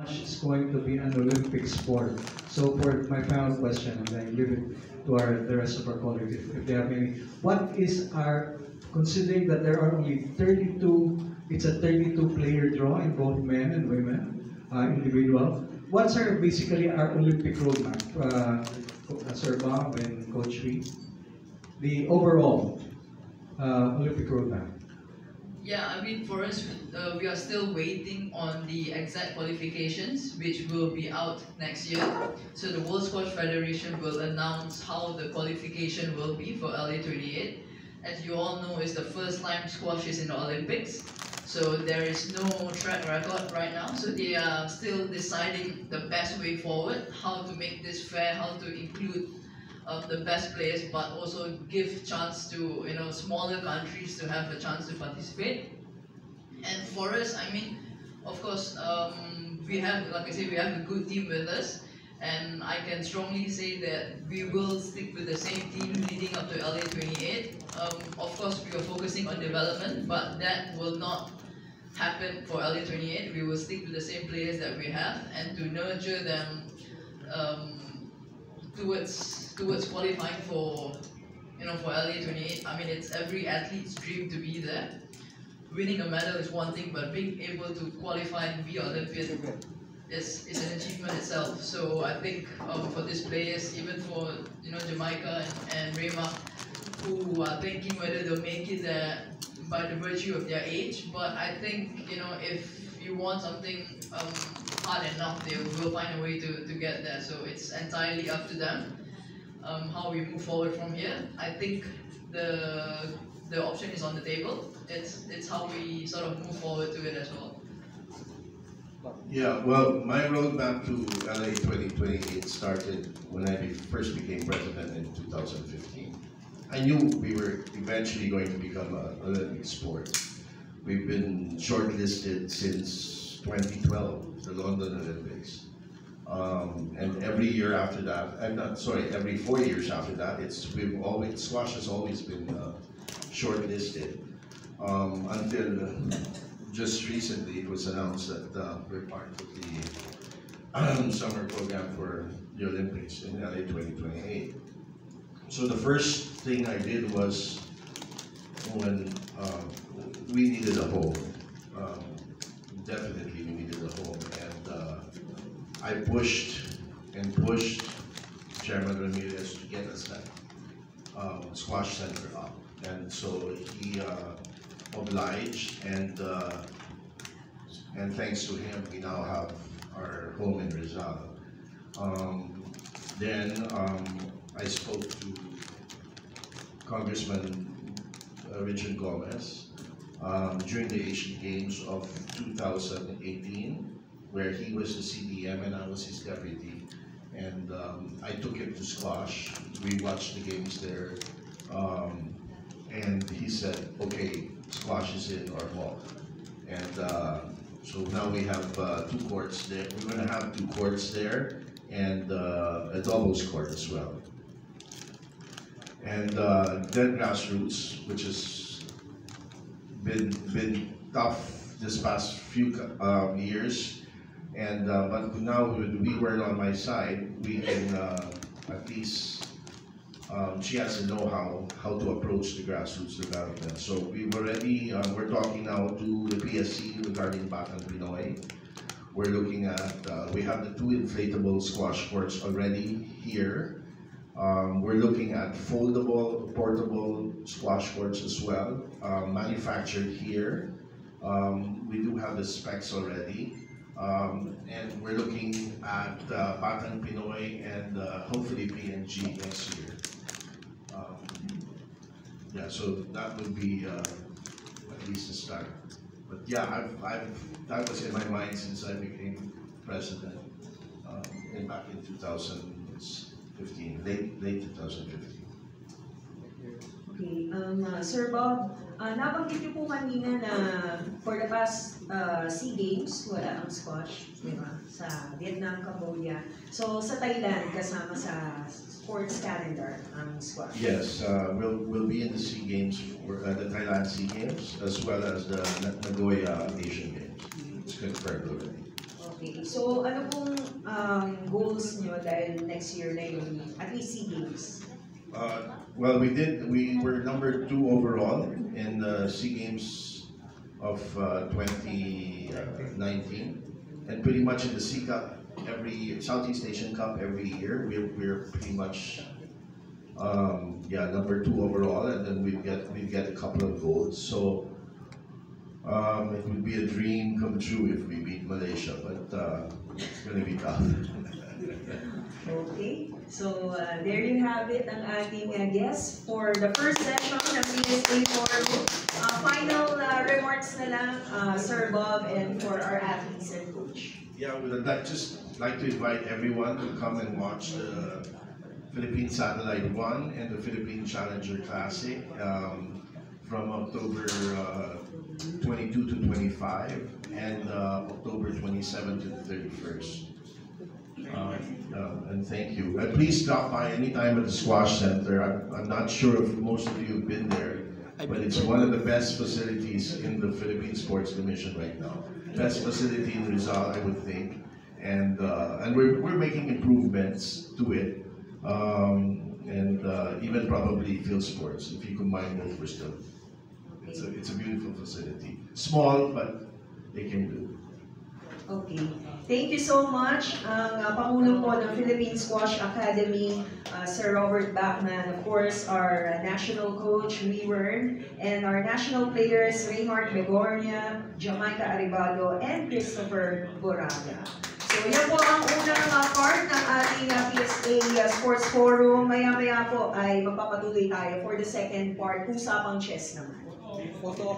It's going to be an Olympic sport. So for my final question, and I leave it to the rest of our colleagues if they have any. What is our, considering that there are only 32, it's a 32 player draw in both men and women, individual. What's basically our Olympic roadmap, Sir Bob and Coach V? The overall Olympic roadmap. Yeah, I mean, for us, we are still waiting on the exact qualifications, which will be out next year. So the World Squash Federation will announce how the qualification will be for LA28. As you all know, it's the first time squash is in the Olympics. So there is no track record right now. So they are still deciding the best way forward, how to make this fair, how to include the best players, but also give chance to smaller countries to have a chance to participate. And for us, I mean, of course, we have, like I said, we have a good team with us, and I can strongly say that we will stick with the same team leading up to LA28. Of course, we are focusing on development, but that will not happen for LA28. We will stick to the same players that we have and to nurture them towards qualifying for for LA28. I mean, it's every athlete's dream to be there. Winning a medal is one thing, but being able to qualify and be Olympian is an achievement itself. So I think for these players, even for Jamaica and Rema, who are thinking whether they'll make it there by the virtue of their age, but I think if you want something hard enough, they will find a way to get there. So it's entirely up to them how we move forward from here. I think the option is on the table. It's how we sort of move forward to it as well. Yeah, well, my roadmap to LA 2028 started when I first became president in 2015. I knew we were eventually going to become an Olympic sport. We've been shortlisted since 2012, the London Olympics. And every year after that, every 4 years after that, squash has always been shortlisted. Until just recently, it was announced that we're part of the summer program for the Olympics in LA 2028. So the first thing I did was when we needed a home. Definitely we needed a home, and I pushed and pushed Chairman Ramirez to get us that squash center up, and so he obliged, and thanks to him, we now have our home in Rizal. Then I spoke to Congressman Richard Gomez during the Asian Games of 2018, where he was the CDM and I was his deputy. And I took him to squash. We watched the games there. And he said, okay, squash is in our hall. And so now we have 2 courts there. We're going to have 2 courts there and a doubles court as well. And then grassroots, which has been tough this past few years, and but now with WeWorld on my side, we can at least she has to know how to approach the grassroots development. So we've already we're talking now to the PSC regarding Batang Pinoy. We're looking at we have the 2 inflatable squash courts already here. We're looking at foldable, portable squash courts as well, manufactured here. We do have the specs already, and we're looking at Batang Pinoy and hopefully PNG next year. Yeah, so that would be at least a start. But yeah, that was in my mind since I became president back in 2015, late 2015. Okay, Sir Bob, nabanggit niyo po kanina na for the past SEA Games, wala ang squash, di ba? Sa Vietnam, Cambodia. So sa Thailand, kasama sa sports calendar ang squash. Yes, we'll be in the SEA Games, for, the Thailand SEA Games, as well as the Nagoya Asian Games. It's confirmed already. Okay. Okay. So, ano pong goals nyo dahil next year na yung at least SEA Games? Well, we were number 2 overall in the SEA Games of 2019, and pretty much in the SEA Cup Southeast Asian Cup every year. We're pretty much number 2 overall, and then we get a couple of golds. So it would be a dream come true if we beat Malaysia, but it's going to be tough. Okay, so there you have it, ang ating guest for the first session ng PSA Forum. Final remarks na lang, Sir Bob, and for our athletes and coach. Yeah, I'd just like to invite everyone to come and watch the Philippine Satellite 1 and the Philippine Challenger Classic from October 22 to 25 and October 27 to the 31st. And thank you. Please stop by anytime at the Squash Center. I'm not sure if most of you have been there, but it's one of the best facilities in the Philippine Sports Commission right now. Best facility in Rizal, I would think, and we're making improvements to it, and even probably field sports. If you combine both, we're still. It's a beautiful facility. Small, but they can do. Okay. Thank you so much. Ang Pangulo po ng Philippine Squash Academy, Sir Robert Bachman, of course, our national coach, Rewern, and our national players, Reinhardt Begornia, Jamaica Aribado, and Christopher Boraga. So yan po ang unang part ng ating PSA Sports Forum. Maya-maya po ay magpapatuloy tayo for the second part, usapang chess naman. Photo.